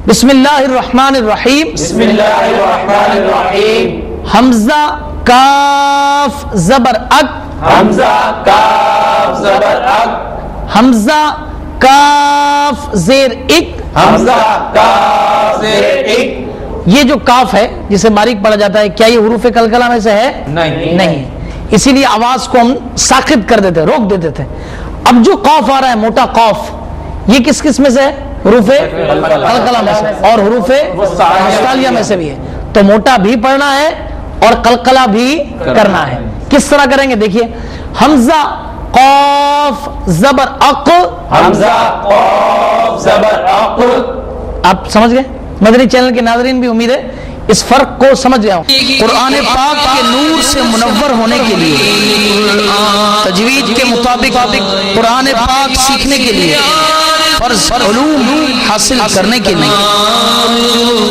بسم اللہ الرحمن الرحیم. بسم اللہ الرحمن الرحیم. حمزہ کاف زبر اک. حمزہ کاف زبر اک. حمزہ کاف زیر اک. حمزہ کاف زیر اک. یہ جو کاف ہے جسے باریک پڑھا جاتا ہے، کیا یہ حروف قلقلہ میں سے ہے؟ نہیں. اسی لیے آواز کو ہم ساکت کر دیتے، روک دیتے تھے. اب جو قاف آ رہا ہے موٹا قاف، یہ کس کس میں سے ہے؟ حروف قلقلہ میں سے، اور حروف مستعلیہ میں سے بھی ہے. تو موٹا بھی پڑھنا ہے اور قلقلہ بھی کرنا ہے. کس طرح کریں گے دیکھیے. حمزہ قاف زبر اق. حمزہ قاف زبر اق. آپ سمجھ گئے؟ مدنی چینل کے ناظرین بھی امید ہے اس فرق کو سمجھ گیا ہوں. قرآن پاک کے نور سے منور ہونے کے لیے، تجوید کے مطابق قرآن پاک سیکھنے کے لیے، فرض علوم حاصل کرنے کے لیے،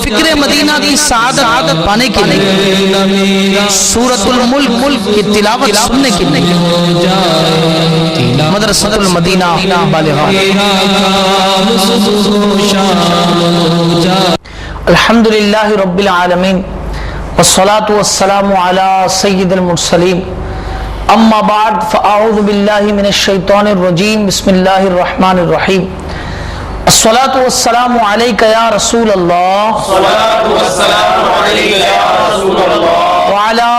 فکر مدینہ کی سعادت پانے کے لیے، سورۃ الملک کی تلاوت سننے کے لیے، مدرسۃ المدینہ بالغان. الحمدللہ رب العالمین والصلاة والسلام علی سید المرسلین. اما بعد فاعوذ باللہ من الشیطان الرجیم. بسم اللہ الرحمن الرحیم. الصلاة والسلام علیک یا رسول اللہ. الصلاة والسلام علیک یا رسول اللہ. وعلی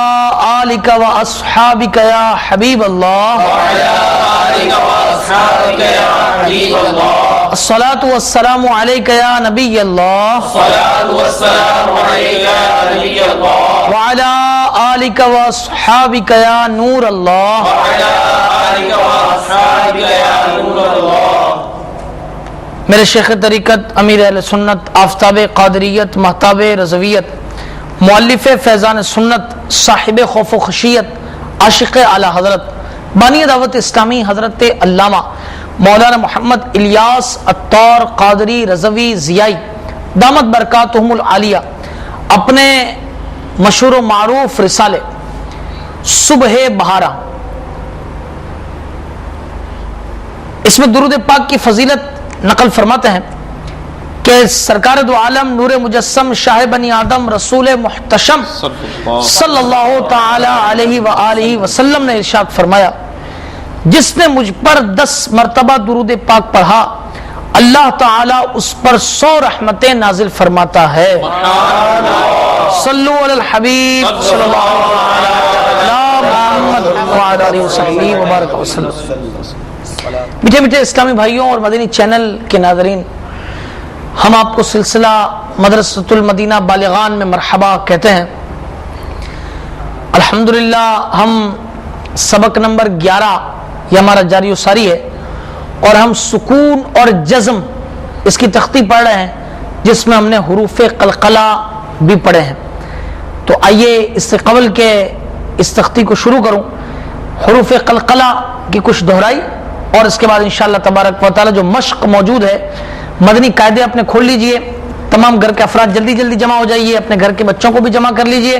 آلک و اصحابک یا حبیب اللہ. وعلی آلک و اصحابک یا حبیب اللہ. الصلاة والسلام علیک یا نبی اللہ. الصلاة والسلام علیک یا نبی اللہ. وعلی آلک و اصحابک یا نور اللہ. وعلی آلک و اصحابک یا نور اللہ. میرے شیخ طریقت، امیر اہل سنت، آفتاب قادریت، مہتاب رضویت، مؤلف فیضان سنت، صاحب خوف و خشیت، عاشق اعلی حضرت، بانی دعوت اسلامی حضرت علامہ مولانا محمد الیاس عطار قادری رضوی ضیائی دامت برکاتہم العالیہ اپنے مشہور و معروف رسالے صبح بہارا، اس میں درود پاک کی فضیلت نقل فرماتے ہیں کہ سرکار دو عالم نور مجسم شاہ بنی آدم رسول محتشم صلی اللہ تعالی علیہ وآلہ وسلم نے ارشاد فرمایا، جس نے مجھ پر 10 مرتبہ درود پاک پڑھا، اللہ تعالی اس پر 100 رحمتیں نازل فرماتا ہے. صلو علی الحبیب صلی اللہ علی محمد وعلی آلہ وصحبہ وبارک وسلم. میٹھے میٹھے اسلامی بھائیوں اور مدنی چینل کے ناظرین، ہم آپ کو سلسلہ مدرسۃ المدینہ بالغان میں مرحبا کہتے ہیں. الحمدللہ ہم سبق نمبر 11 یہ ہمارا جاری و ساری ہے، اور ہم سکون اور جزم اس کی تختی پڑھ رہے ہیں، جس میں ہم نے حروف قلقلہ بھی پڑھے ہیں. تو آئیے اس سے قبل کہ اس تختی کو شروع کروں، حروف قلقلہ کی کچھ دہرائی، اور اس کے بعد انشاءاللہ تبارک و تعالی جو مشق موجود ہے، مدنی قاعدے اپنے کھول لیجئے، تمام گھر کے افراد جلدی جلدی جمع ہو جائیے، اپنے گھر کے بچوں کو بھی جمع کر لیجئے،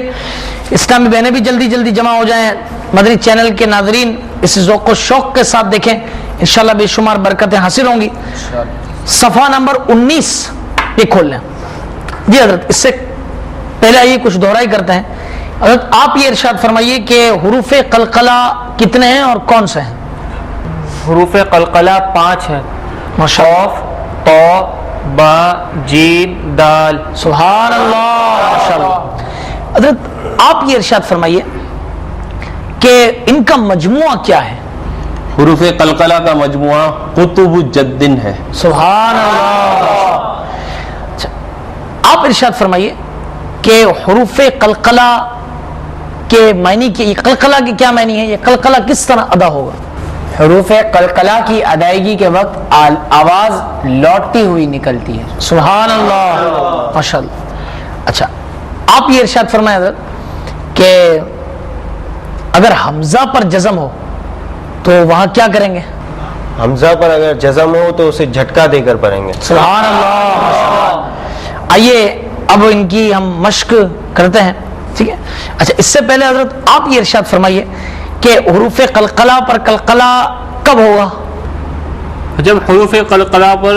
اسلامی بہنیں بھی جلدی جلدی جمع ہو جائیں. مدنی چینل کے ناظرین اس ذوق و شوق کے ساتھ دیکھیں، انشاءاللہ بے شمار برکتیں حاصل ہوں گی. صفحہ نمبر 19 یہ کھول لیں. جی حضرت، اس سے پہلے آئیے کچھ دہرائی کرتے ہیں. حضرت آپ یہ ارشاد فرمائیے کہ حروف قلقلہ کتنے ہیں اور کون سے ہیں؟ حروف قلقلہ 5 ہیں. ماشاءاللہ. قاف، طا، با، جیم، دال. سبحان اللہ، ماشاءاللہ. حضرت آپ یہ ارشاد فرمائیے کہ ان کا مجموعہ کیا ہے؟ حروف قلقلہ کا مجموعہ قطب جدن ہے. سبحان اللہ. اچھا، آپ ارشاد فرمائیے کہ حروف قلقلہ کے معنی کی، قلقلہ کی کیا معنی ہے؟ یہ قلقلہ کس طرح ادا ہوگا؟ حروف قلقلہ کی ادائیگی کے وقت آواز لوٹتی ہوئی نکلتی ہے. سبحان اللہ، ماشاءاللہ. اچھا، آپ یہ ارشاد فرمائیں حضرت کہ اگر حمزہ پر جزم ہو تو وہاں کیا کریں گے؟ حمزہ پر اگر جزم ہو تو اسے جھٹکا دے کر پڑھیں گے. سبحان اللہ. آئیے اب ان کی ہم مشق کرتے ہیں، ٹھیک ہے؟ اچھا، اس سے پہلے حضرت آپ یہ ارشاد فرمائیے کہ حروف قلقلہ پر قلقلہ کب ہوگا؟ جب حروف قلقلہ پر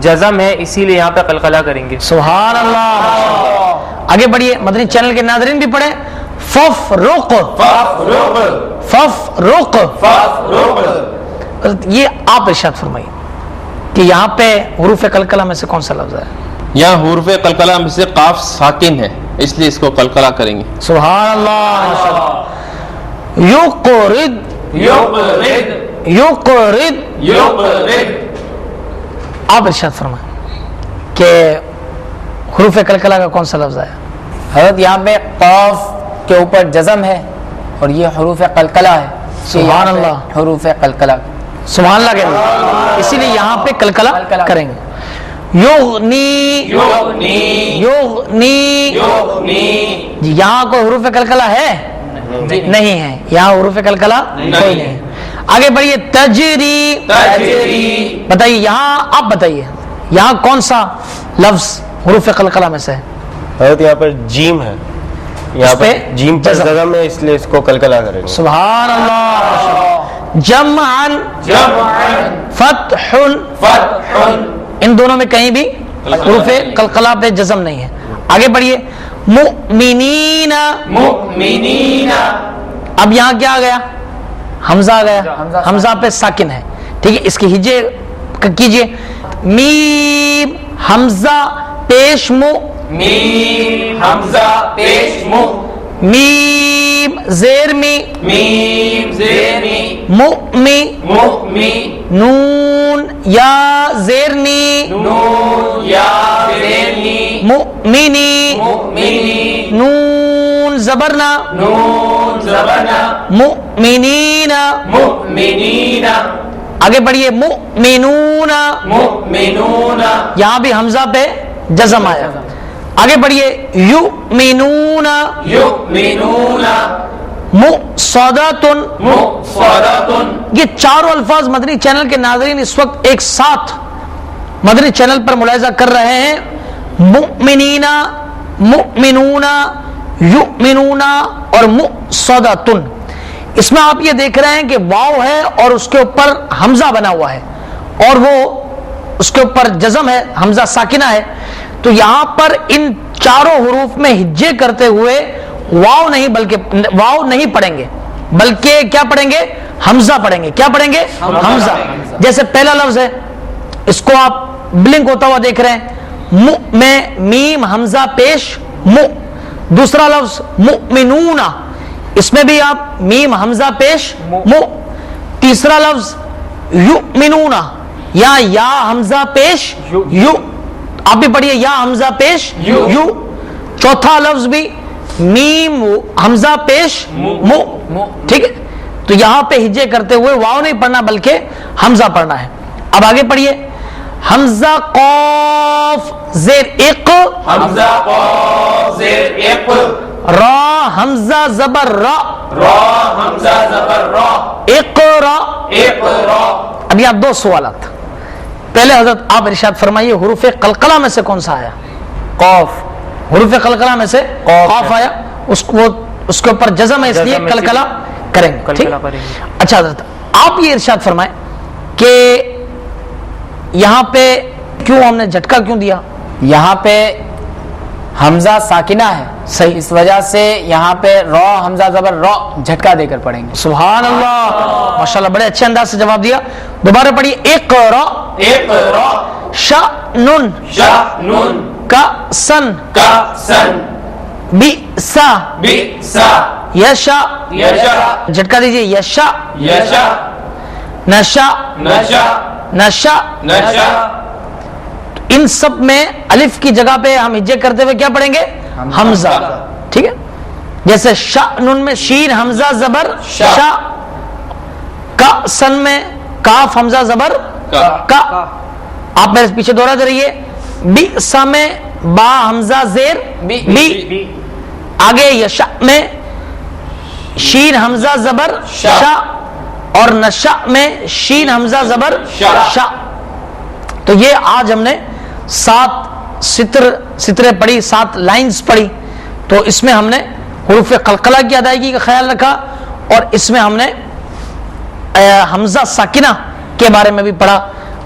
جزم ہے اسی لیے یہاں پہ قلقلہ کریں گے. سبحان اللہ. آگے بڑھیے, مدنی چینل کے ناظرین بھی پڑھیں. فف رق, فف رق. یہ آپ ارشاد فرمائیے کہ یہاں پہ حروف قلقلہ میں سے کون سا لفظ ہے؟ یہاں حروف قلقلہ میں سے قاف ساکن ہے, اس لیے اس کو قلقلہ کریں گے. سبحان اللہ. یقرد, یقرد. آپ ارشاد فرمائیں کہ حروف قلقلہ کا کون سا لفظ ہے؟ حضرت یہاں پہ قاف کے اوپر جزم ہے اور یہ حروف قلقلہ ہے. سبحان اللہ. حروف قلقلہ, سبحان اللہ کہیں گے, اسی لیے یہاں پہ قلقلہ کریں گے. یغنی, یغنی. جی یہاں کوئی حروف قلقلہ ہے؟ نہیں ہے, یہاں حروف قلقلہ کوئی نہیں ہے. آگے بڑھیے. تجری, بتائیے یہاں, آپ بتائیے یہاں کون سا لفظ حروف قلقلہ میں سے ہے؟ حضرت یہاں پر جیم ہے, یہاں پہ جیم پر جزم جزم ہے, اس لیے اس کو قلقلہ کریں گے. سبحان اللہ. جمعن, فتح. ان دونوں میں کہیں بھی حروف قلقلہ پہ جزم نہیں ہے. آگے بڑھیے. مؤمنین, اب یہاں کیا آ گیا؟ حمزہ آ گیا, حمزہ پہ ساکن ہے. ٹھیک ہے, اس کی ہجے کیجئے. میم حمزہ پیش مو, میم حمزہ پیش مو, میم زیر می, میم زیر می, مؤمی, مؤمی, نون یا زیر نی, نون یا زیر نی, مؤمنی, مؤمنی, نون زبرنا, نون زبرنا, مؤمنین. مؤمنین. آگے بڑھیے. مؤمنون, مؤمنون. یہاں بھی حمزہ پہ جزم آیا. آگے بڑھیے. یؤمنون, یؤمنون. مؤصدۃ. مؤصدۃ. یہ چاروں الفاظ مدنی چینل کے ناظرین اس وقت ایک ساتھ مدنی چینل پر ملاحظہ کر رہے ہیں. مؤمنین, مؤمنون, یؤمنون اور مؤصدۃ. اس میں آپ یہ دیکھ رہے ہیں کہ واو ہے اور اس کے اوپر حمزہ بنا ہوا ہے اور وہ اس کے اوپر جزم ہے, حمزہ ساکنہ ہے. تو یہاں پر ان چاروں حروف میں ہجے کرتے ہوئے واو نہیں, بلکہ واو نہیں پڑھیں گے, بلکہ کیا پڑھیں گے؟ حمزہ پڑھیں گے. کیا پڑھیں گے؟ حمزہ. جیسے پہلا لفظ ہے, اس کو آپ بلنک ہوتا ہوا دیکھ رہے ہیں, مؤ میں میم حمزہ پیش مؤ. دوسرا لفظ مؤمنون, اس میں بھی آپ میم حمزہ پیش مؤ. تیسرا لفظ یؤمنون, یا حمزہ پیش یو, آپ بھی پڑھیے یا حمزہ پیش یو. چوتھا لفظ بھی میم حمزہ پیش مو. ٹھیک ہے, تو یہاں پہ ہجے کرتے ہوئے واو نہیں پڑھنا بلکہ حمزہ پڑھنا ہے. اب آگے پڑھیے. حمزہ قاف زیر اق, حمزہ قاف زیر اق, را حمزہ زبر را, را حمزہ زبر را, اقرا. اقرا. اب یہاں دو سوالات. پہلے حضرت آپ ارشاد فرمائیے حروف قلقلہ میں سے کون سا آیا؟ قاف. حروف قلقلہ میں سے قاف آیا, اس کے اوپر جزم ہے, اس لیے قلقلہ کریں گے. ٹھیک. اچھا حضرت آپ یہ ارشاد فرمائیں کہ یہاں پہ کیوں ہم نے جھٹکا کیوں دیا؟ یہاں پہ حمزہ ساکنہ ہے, صحیح, اس وجہ سے یہاں پہ را حمزہ زبر را جھٹکا دے کر پڑھیں گے. سبحان اللہ, ماشاءاللہ بڑے اچھے انداز سے جواب دیا. دوبارہ پڑھیے. اقرا, اقرا, شأن, شأن, کأسن, کأسن, بئسا, بئسا, یشا, یشا, جھٹکا دیجئے. یشا, یشا, نشا, نشا, نشا. نشا. ان سب میں الف کی جگہ پہ ہم ہجے کرتے ہوئے کیا پڑھیں گے؟ حمزہ. ٹھیک ہے, جیسے شأن میں شین حمزہ زبر شا, کأسن میں کاف حمزہ زبر کا. آپ میرے پیچھے دوہراتے رہیے. بئسا میں با حمزہ زیر بی. آگے یشا میں شین حمزہ زبر شا اور نشا میں شین حمزہ زبر شا. تو یہ آج ہم نے 7 سطریں پڑھی, 7 لائنز پڑھی. تو اس میں ہم نے حروف قلقلہ کی ادائیگی کا خیال رکھا اور اس میں ہم نے حمزہ ساکنہ کے بارے میں بھی پڑھا.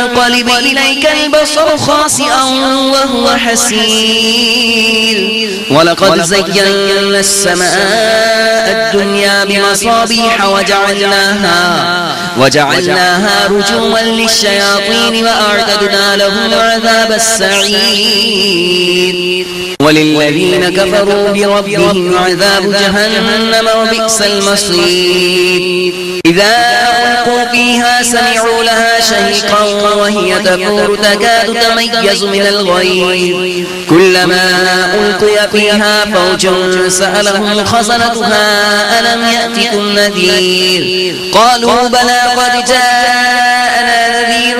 ينقلب إليك البصر خاسئا وهو حسير ولقد زينا السماء الدنيا بمصابيح وجعلناها رجوما للشياطين وأعتدنا لهم عذاب السعير وللذين كفروا بربهم عذاب جهنم وبئس المصير إذا ألقوا فيها سمعوا لها شهيقا وهي تفور تكاد تميز من الغيظ كلما ألقي فيها فوج سألهم خزنتها ألم يأتكم نذير قالوا بلى قد جاءنا نذير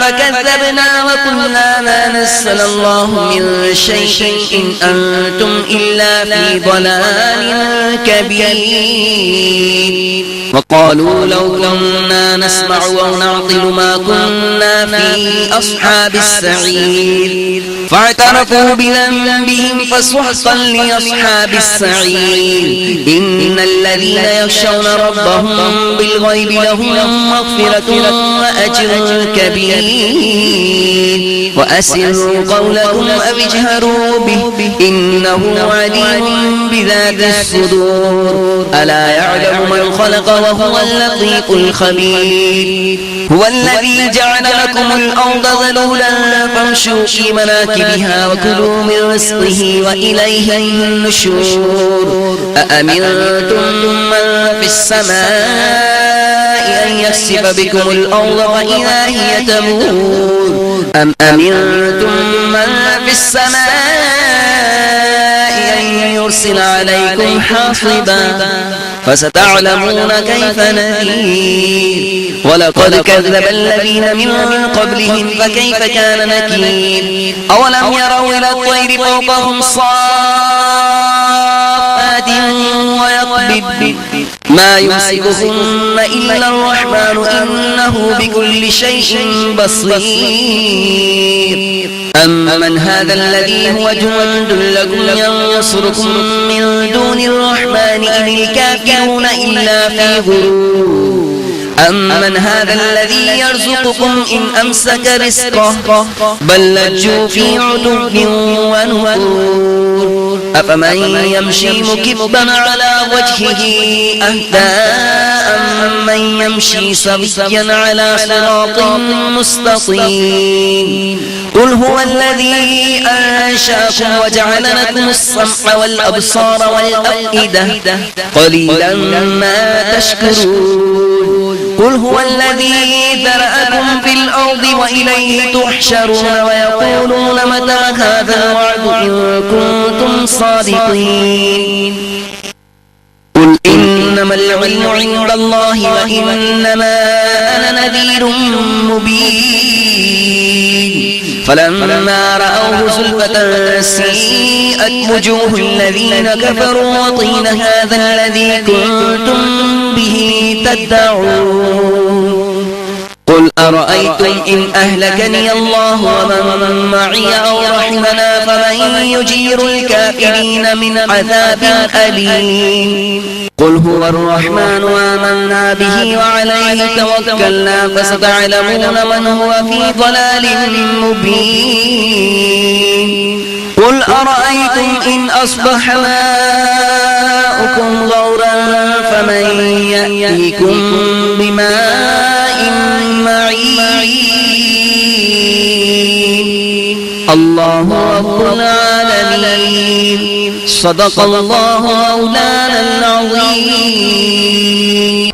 فكذبنا وقلنا ما نزل الله من شيء إن أنتم إلا في ضلال كبير وقالوا لو كنا نسمع أو نعقل ما كنا في أصحاب السعير فاعترفوا بذنبهم فسحقا لأصحاب السعير إن الذين يخشون ربهم بالغيب لهم مغفرة وأجر كبير وأسروا قولكم أو اجهروا به إنه عليم بذات الصدور ألا يعلم من خلق وهو اللطيف الخبير هو الذي جعل لكم الأرض ذلولا فامشوا في مناكبها وكلوا من رزقه وإليه النشور أأمنتم من في السماء أن يخسف بكم الأرض فإذا هي تمور أم أمنتم من في السماء أن يرسل عليكم حاصبا فستعلمون كيف نذير ولقد كذب الذين من قبلهم فكيف كان نكير أولم يروا إلى الطير فوقهم صافات ويقبض ما يمسكهن إلا الرحمن إنه بكل شيء بصير أمن هذا الذي هو جند لكم ينصركم من دون الرحمن إن الكافرون إلا في غرور أمن هذا الذي يرزقكم إن أمسك رزقه بل لجوا في عتو ونفور أفمن يمشي مكبا على وجهه أهدى أمن يمشي سويا على صراط مستقيم قل هو الذي أنشأكم وجعل لكم السمع والأبصار والأفئدة قليلا ما تشكرون قل هو الذي ذرأكم في الأرض وإليه تحشرون ويقولون متى هذا الوعد إن كنتم صادقين قل إنما العلم عند الله وإنما أنا نذير مبين فلما رأوه زلفة سيئت وجوه الذين كفروا وقيل هذا الذي كنتم به تدعون قل أرأيتم إن أهلكني الله ومن معي أو رحمنا فمن يجير الكافرين من عذاب أليم قل هو الرحمن آمنا به وعليه توكلنا فستعلمون من هو في ضلال مبين قل أرأيتم إن أصبح ماؤكم غورا فمن يأتيكم بماء معين الله رب العالمين صدق الله مولانا العظيم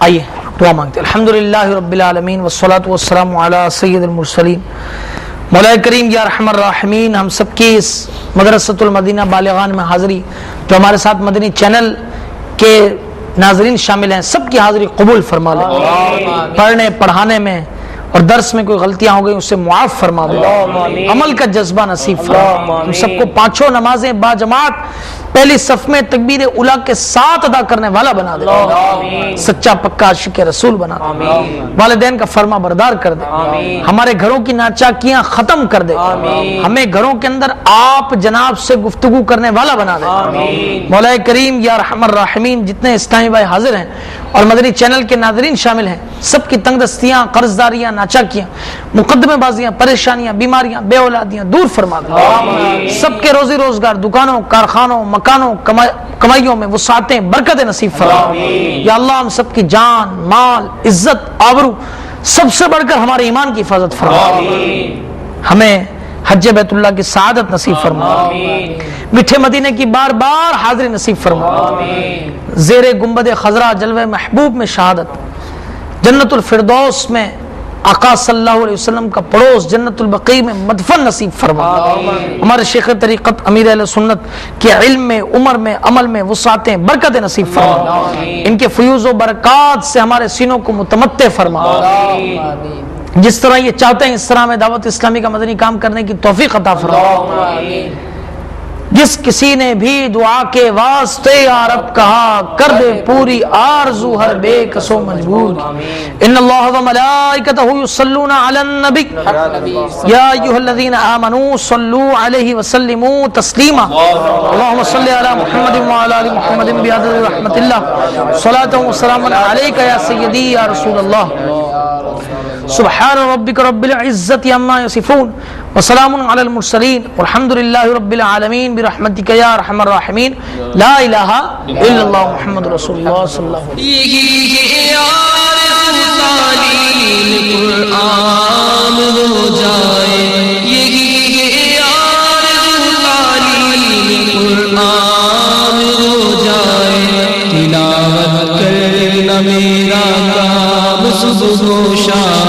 آئیے دعا مانگتے ہیں۔ الحمدللہ رب العالمین والصلاة والسلام علی سید المرسلین۔ مولا کریم یا ارحم الراحمین، ہم سب کی اس مدرسۃ المدینہ بالغان میں حاضری، جو ہمارے ساتھ مدنی چینل کے ناظرین شامل ہیں، سب کی حاضری قبول فرما لے۔ پڑھنے پڑھانے میں اور درس میں کوئی غلطیاں ہو گئی اسے معاف فرما دے، عمل کا جذبہ نصیب فرما۔ ہم سب کو پانچوں نمازیں با جماعت پہلی صف میں تکبیر اولیٰ کے ساتھ ادا کرنے والا بنا دے، سچا پکا عاشق رسول بنا دے، والدین کا فرما بردار کر دے، ہمارے گھروں کی ناچاکیاں ختم کر دے، ہمیں گھروں کے اندر آپ جناب سے گفتگو کرنے والا بنا دے۔ مولا کریم یا ارحم الراحمین، جتنے اسلامی بھائی حاضر ہیں اور مدنی چینل کے ناظرین شامل ہیں، سب کی تنگ دستیاں، قرض داریاں، ناچاکیاں، مقدمے بازیاں، پریشانیاں، بیماریاں، بے اولادیاں دور فرما دے۔ سب کے روزی روزگار، دکانوں، کارخانوں، مکانوں، کمائیوں میں وسعتیں، برکتیں نصیب فرما۔ یا اللہ ہم سب کی جان، مال، عزت، آبرو، سب سے بڑھ کر ہمارے ایمان کی حفاظت فرما۔ ہمیں حج بیت اللہ کی سعادت نصیب فرما، میٹھے مدینے کی بار بار حاضری نصیب فرما، زیر گنبد خضرا جلوہ محبوب میں شہادت، جنت الفردوس میں آقا صلی اللہ علیہ وسلم کا پڑوس، جنت البقیع میں مدفن نصیب فرما۔ ہمارے شیخ طریقت امیر اہل سنت کے علم میں، عمر میں، عمل میں وسعتیں، برکتیں نصیب فرما۔ ان کے فیوز و برکات سے ہمارے سینوں کو متمتع فرما۔ جس طرح یہ چاہتے ہیں اس طرح ہمیں دعوت اسلامی کا مدنی کام کرنے کی توفیق عطا فرما۔ جس کسی نے بھی دعا کے واسطے یا رب کہا، کر دے پوری آرزو ہر بے کسو مجبور۔ ان اللہ و ملائکتہ یصلون علی النبی یا ایھا الذین آمنوا صلوا علیہ وسلموا تسلیما۔ اللہم صل علی محمد وعلی آل محمد بعدد رحمت اللہ، صلاۃ و سلام علیک یا سیدی یا رسول اللہ۔ سبحان ربک رب العزت عما یصفون وسلام علی المرسلین والحمد للہ رب العالمین برحمتک یا ارحم الراحمین۔ لا الہ الا اللہ محمد رسول اللہ صلی اللہ علیہ تلاوت کرنا میرا کام صبح و شام